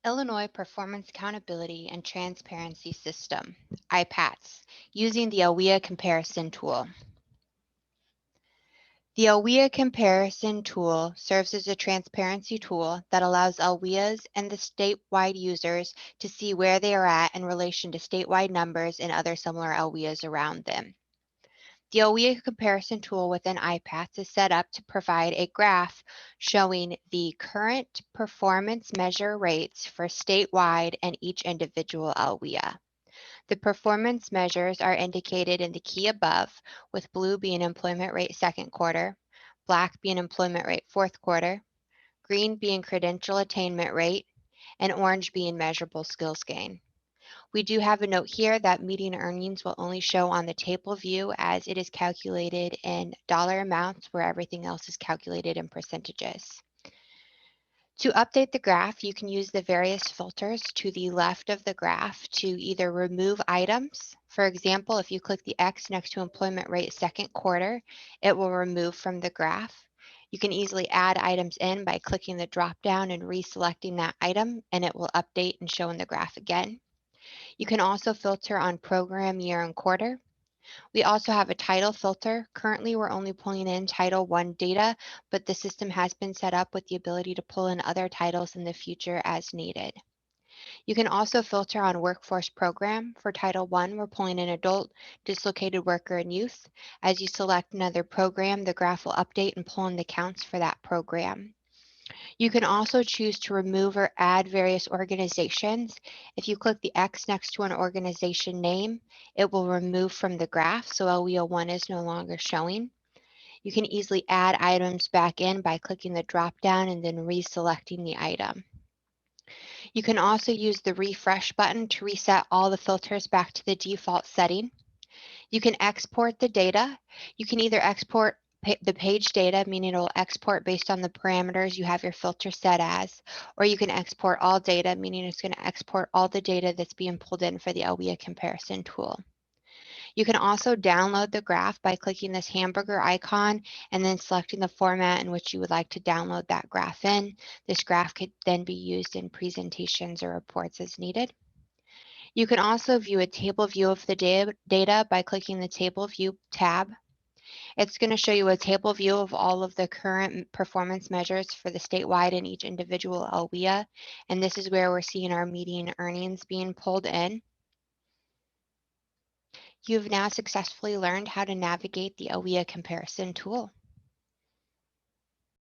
Illinois Performance Accountability and Transparency System, IPATS, using the LWIA Comparison tool. The LWIA Comparison tool serves as a transparency tool that allows LWIAs and the statewide users to see where they are at in relation to statewide numbers and other similar LWIAs around them. The LWIA comparison tool within IPATS is set up to provide a graph showing the current performance measure rates for statewide and each individual LWIA. The performance measures are indicated in the key above, with blue being employment rate second quarter, black being employment rate fourth quarter, green being credential attainment rate, and orange being measurable skills gain. We do have a note here that median earnings will only show on the table view as it is calculated in dollar amounts where everything else is calculated in percentages. To update the graph, you can use the various filters to the left of the graph to either remove items. For example, if you click the X next to employment rate second quarter, it will remove from the graph. You can easily add items in by clicking the drop down and reselecting that item, and it will update and show in the graph again. You can also filter on program, year, and quarter. We also have a title filter. Currently, we're only pulling in Title I data, but the system has been set up with the ability to pull in other titles in the future as needed. You can also filter on workforce program. For Title I, we're pulling in adult, dislocated worker, and youth. As you select another program, the graph will update and pull in the counts for that program. You can also choose to remove or add various organizations. If you click the X next to an organization name, it will remove from the graph, so LWIA 1 is no longer showing. You can easily add items back in by clicking the drop down and then reselecting the item. You can also use the refresh button to reset all the filters back to the default setting. You can export the data. You can either export the page data, meaning it will export based on the parameters you have your filter set as, or you can export all data, meaning it's going to export all the data that's being pulled in for the LWIA comparison tool. You can also download the graph by clicking this hamburger icon and then selecting the format in which you would like to download that graph in. This graph could then be used in presentations or reports as needed. You can also view a table view of the data by clicking the Table View tab. It's going to show you a table view of all of the current performance measures for the statewide and each individual LWIA, and this is where we're seeing our median earnings being pulled in. You've now successfully learned how to navigate the LWIA comparison tool.